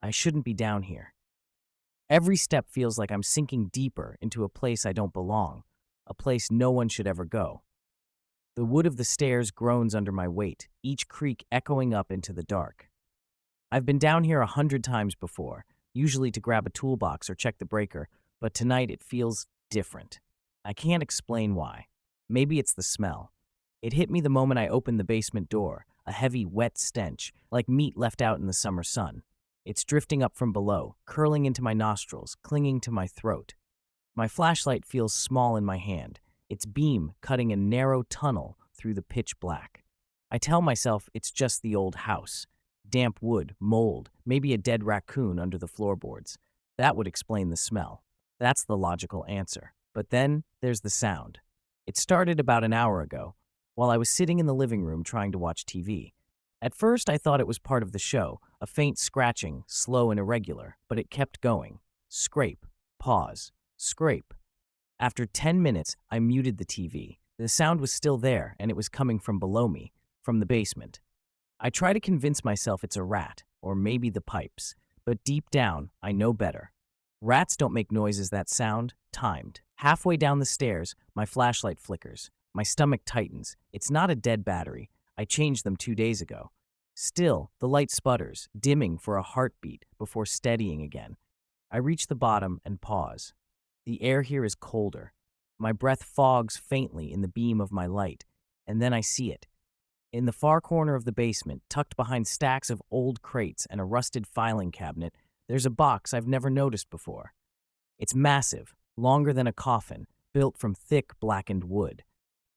I shouldn't be down here. Every step feels like I'm sinking deeper into a place I don't belong, a place no one should ever go. The wood of the stairs groans under my weight, each creak echoing up into the dark. I've been down here 100 times before, usually to grab a toolbox or check the breaker, but tonight it feels different. I can't explain why. Maybe it's the smell. It hit me the moment I opened the basement door, a heavy, wet stench, like meat left out in the summer sun. It's drifting up from below, curling into my nostrils, clinging to my throat. My flashlight feels small in my hand, its beam cutting a narrow tunnel through the pitch black. I tell myself it's just the old house. Damp wood, mold, maybe a dead raccoon under the floorboards. That would explain the smell. That's the logical answer. But then there's the sound. It started about an hour ago, while I was sitting in the living room trying to watch TV. At first, I thought it was part of the show, a faint scratching, slow and irregular, but it kept going. Scrape, pause, scrape. After 10 minutes, I muted the TV. The sound was still there, and it was coming from below me, from the basement. I try to convince myself it's a rat, or maybe the pipes, but deep down, I know better. Rats don't make noises that sound timed. Halfway down the stairs, my flashlight flickers. My stomach tightens. It's not a dead battery. I changed them 2 days ago. Still, the light sputters, dimming for a heartbeat before steadying again. I reach the bottom and pause. The air here is colder. My breath fogs faintly in the beam of my light, and then I see it. In the far corner of the basement, tucked behind stacks of old crates and a rusted filing cabinet, there's a box I've never noticed before. It's massive, longer than a coffin, built from thick, blackened wood.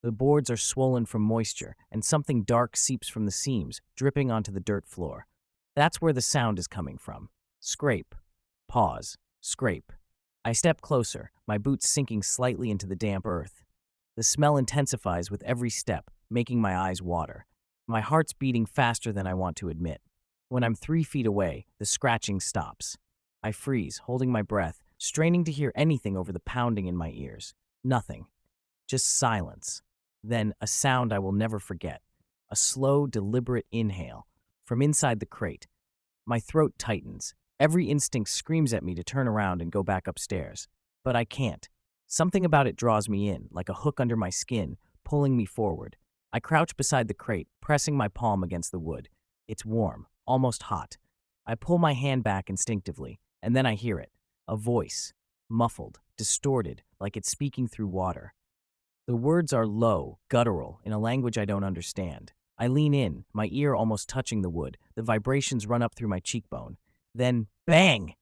The boards are swollen from moisture, and something dark seeps from the seams, dripping onto the dirt floor. That's where the sound is coming from. Scrape. Pause. Scrape. I step closer, my boots sinking slightly into the damp earth. The smell intensifies with every step, making my eyes water. My heart's beating faster than I want to admit. When I'm 3 feet away, the scratching stops. I freeze, holding my breath, straining to hear anything over the pounding in my ears. Nothing. Just silence. Then a sound I will never forget. A slow, deliberate inhale. From inside the crate. My throat tightens. Every instinct screams at me to turn around and go back upstairs. But I can't. Something about it draws me in, like a hook under my skin, pulling me forward. I crouch beside the crate, pressing my palm against the wood. It's warm, almost hot. I pull my hand back instinctively, and then I hear it. A voice. Muffled, distorted, like it's speaking through water. The words are low, guttural, in a language I don't understand. I lean in, my ear almost touching the wood. The vibrations run up through my cheekbone. Then, bang!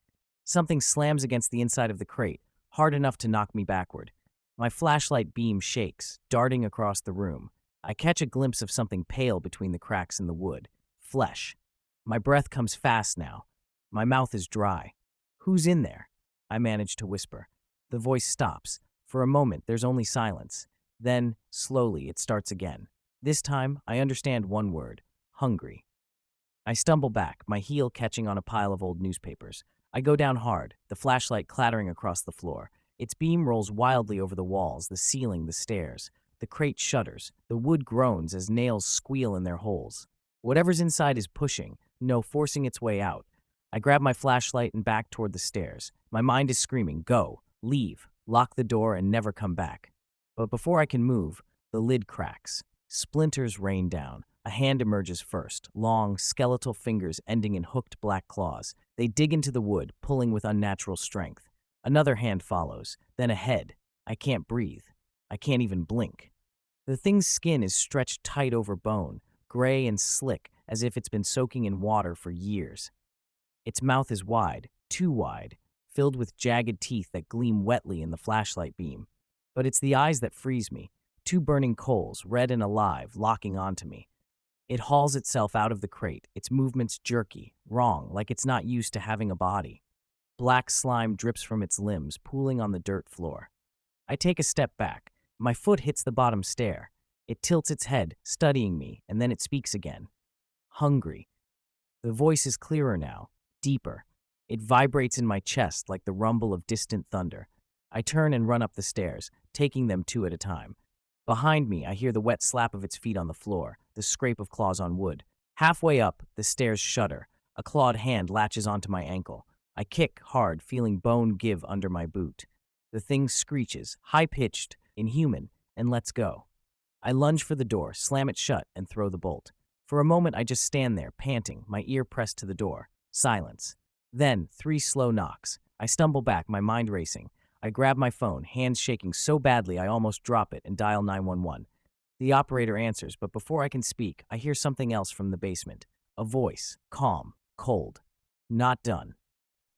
Something slams against the inside of the crate, hard enough to knock me backward. My flashlight beam shakes, darting across the room. I catch a glimpse of something pale between the cracks in the wood. Flesh. My breath comes fast now. My mouth is dry. Who's in there? I manage to whisper. The voice stops. For a moment, there's only silence. Then, slowly, it starts again. This time, I understand one word. Hungry. I stumble back, my heel catching on a pile of old newspapers. I go down hard, the flashlight clattering across the floor. Its beam rolls wildly over the walls, the ceiling, the stairs. The crate shudders. The wood groans as nails squeal in their holes. Whatever's inside is pushing, no, forcing its way out. I grab my flashlight and back toward the stairs. My mind is screaming, go, leave, lock the door and never come back. But before I can move, the lid cracks. Splinters rain down. A hand emerges first, long, skeletal fingers ending in hooked black claws. They dig into the wood, pulling with unnatural strength. Another hand follows, then a head. I can't breathe. I can't even blink. The thing's skin is stretched tight over bone, gray and slick, as if it's been soaking in water for years. Its mouth is wide, too wide, filled with jagged teeth that gleam wetly in the flashlight beam. But it's the eyes that freeze me, two burning coals, red and alive, locking onto me. It hauls itself out of the crate, its movements jerky, wrong, like it's not used to having a body. Black slime drips from its limbs, pooling on the dirt floor. I take a step back. My foot hits the bottom stair. It tilts its head, studying me, and then it speaks again. Hungry. The voice is clearer now, deeper. It vibrates in my chest like the rumble of distant thunder. I turn and run up the stairs, taking them 2 at a time. Behind me, I hear the wet slap of its feet on the floor, the scrape of claws on wood. Halfway up, the stairs shudder. A clawed hand latches onto my ankle. I kick hard, feeling bone give under my boot. The thing screeches, high-pitched, inhuman, and lets go. I lunge for the door, slam it shut, and throw the bolt. For a moment, I just stand there, panting, my ear pressed to the door. Silence. Then, 3 slow knocks. I stumble back, my mind racing. I grab my phone, hands shaking so badly I almost drop it, and dial 911. The operator answers, but before I can speak, I hear something else from the basement. A voice, calm, cold. Not done.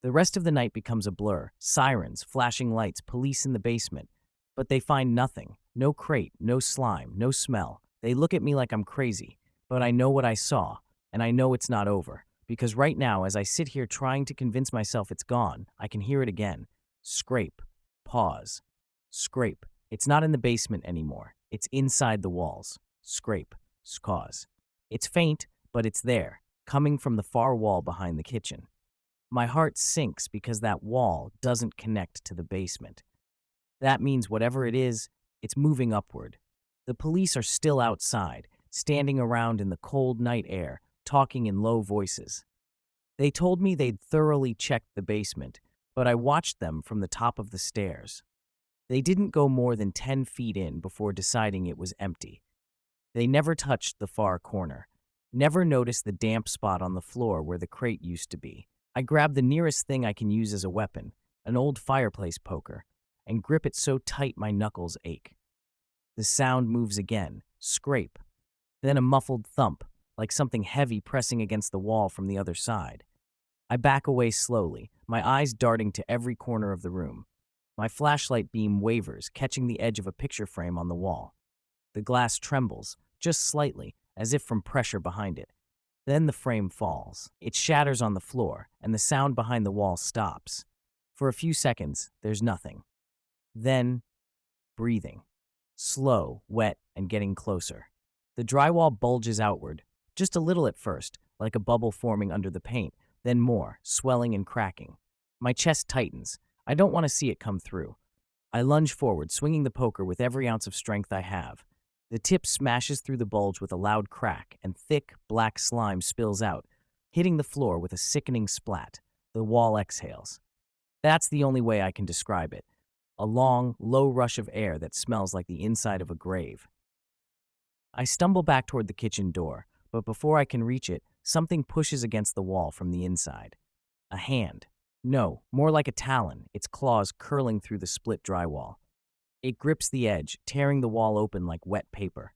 The rest of the night becomes a blur. Sirens, flashing lights, police in the basement. But they find nothing. No crate, no slime, no smell. They look at me like I'm crazy. But I know what I saw, and I know it's not over. Because right now, as I sit here trying to convince myself it's gone, I can hear it again. Scrape. Pause. Scrape. It's not in the basement anymore. It's inside the walls. Scrape. Cause. It's faint, but it's there, coming from the far wall behind the kitchen. My heart sinks because that wall doesn't connect to the basement. That means whatever it is, it's moving upward. The police are still outside, standing around in the cold night air, talking in low voices. They told me they'd thoroughly checked the basement, but I watched them from the top of the stairs. They didn't go more than 10 feet in before deciding it was empty. They never touched the far corner, never noticed the damp spot on the floor where the crate used to be. I grab the nearest thing I can use as a weapon, an old fireplace poker, and grip it so tight my knuckles ache. The sound moves again, scrape, then a muffled thump, like something heavy pressing against the wall from the other side. I back away slowly, my eyes darting to every corner of the room. My flashlight beam wavers, catching the edge of a picture frame on the wall. The glass trembles, just slightly, as if from pressure behind it. Then the frame falls. It shatters on the floor, and the sound behind the wall stops. For a few seconds, there's nothing. Then, breathing. Slow, wet, and getting closer. The drywall bulges outward, just a little at first, like a bubble forming under the paint, then more, swelling and cracking. My chest tightens. I don't want to see it come through. I lunge forward, swinging the poker with every ounce of strength I have. The tip smashes through the bulge with a loud crack, and thick, black slime spills out, hitting the floor with a sickening splat. The wall exhales. That's the only way I can describe it. A long, low rush of air that smells like the inside of a grave. I stumble back toward the kitchen door, but before I can reach it, something pushes against the wall from the inside. A hand. No, more like a talon, its claws curling through the split drywall. It grips the edge, tearing the wall open like wet paper.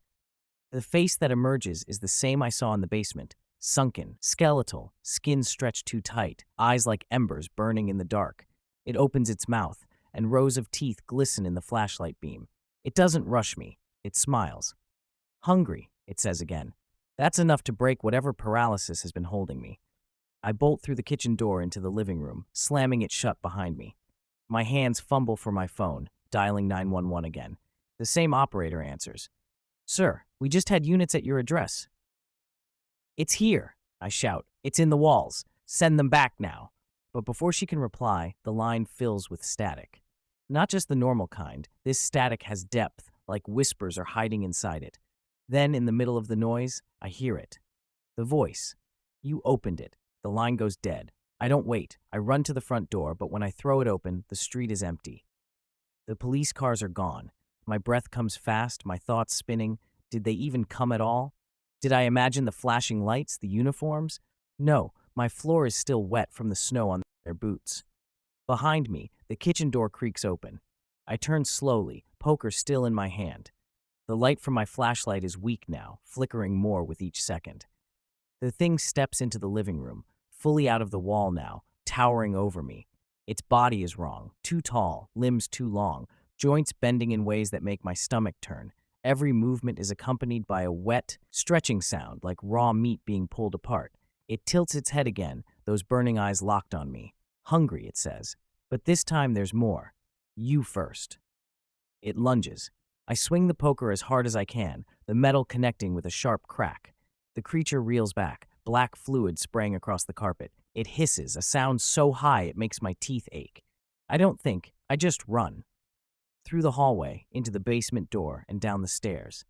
The face that emerges is the same I saw in the basement. Sunken, skeletal, skin stretched too tight, eyes like embers burning in the dark. It opens its mouth, and rows of teeth glisten in the flashlight beam. It doesn't rush me. It smiles. Hungry, it says again. That's enough to break whatever paralysis has been holding me. I bolt through the kitchen door into the living room, slamming it shut behind me. My hands fumble for my phone, dialing 911 again. The same operator answers. Sir, we just had units at your address. It's here, I shout. It's in the walls. Send them back now. But before she can reply, the line fills with static. Not just the normal kind. This static has depth, like whispers are hiding inside it. Then, in the middle of the noise, I hear it. The voice. You opened it. The line goes dead. I don't wait. I run to the front door, but when I throw it open, the street is empty. The police cars are gone. My breath comes fast, my thoughts spinning. Did they even come at all? Did I imagine the flashing lights, the uniforms? No, my floor is still wet from the snow on their boots. Behind me, the kitchen door creaks open. I turn slowly, poker still in my hand. The light from my flashlight is weak now, flickering more with each second. The thing steps into the living room, fully out of the wall now, towering over me. Its body is wrong, too tall, limbs too long, joints bending in ways that make my stomach turn. Every movement is accompanied by a wet, stretching sound like raw meat being pulled apart. It tilts its head again, those burning eyes locked on me. Hungry, it says. But this time there's more. You first. It lunges. I swing the poker as hard as I can, the metal connecting with a sharp crack. The creature reels back, black fluid spraying across the carpet. It hisses, a sound so high it makes my teeth ache. I don't think, I just run. Through the hallway, into the basement door, and down the stairs.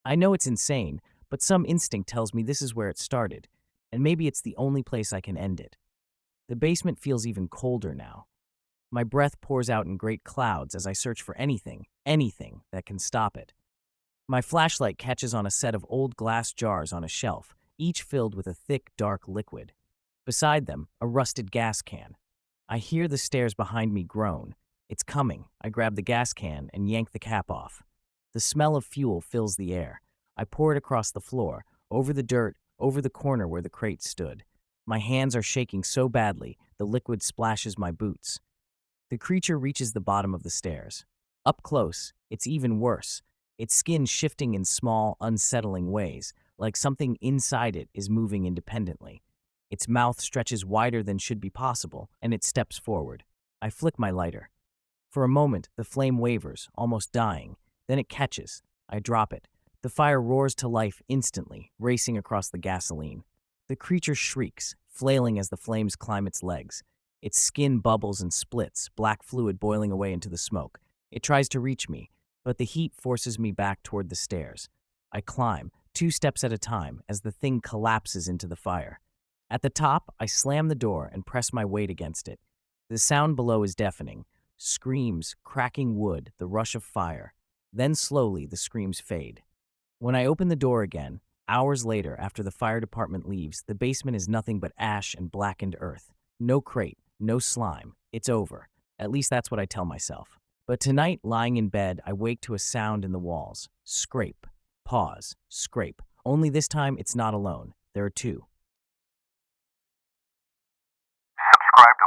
I know it's insane, but some instinct tells me this is where it started. and maybe it's the only place I can end it. The basement feels even colder now. My breath pours out in great clouds as I search for anything that can stop it. My flashlight catches on a set of old glass jars on a shelf, each filled with a thick, dark liquid. Beside them, a rusted gas can. I hear the stairs behind me groan. It's coming. I grab the gas can and yank the cap off. The smell of fuel fills the air. I pour it across the floor, over the dirt, over the corner where the crate stood. My hands are shaking so badly, the liquid splashes my boots. The creature reaches the bottom of the stairs. Up close, it's even worse. Its skin shifting in small, unsettling ways, like something inside it is moving independently. Its mouth stretches wider than should be possible, and it steps forward. I flick my lighter. For a moment, the flame wavers, almost dying. Then it catches. I drop it. The fire roars to life instantly, racing across the gasoline. The creature shrieks, flailing as the flames climb its legs. Its skin bubbles and splits, black fluid boiling away into the smoke. It tries to reach me, but the heat forces me back toward the stairs. I climb, 2 steps at a time, as the thing collapses into the fire. At the top, I slam the door and press my weight against it. The sound below is deafening. Screams, cracking wood, the rush of fire. Then slowly, the screams fade. When I open the door again, hours later after the fire department leaves, the basement is nothing but ash and blackened earth. No crate, no slime. It's over. At least that's what I tell myself. But tonight, lying in bed, I wake to a sound in the walls. Scrape. Pause. Scrape. Only this time, it's not alone. There are two. Subscribe to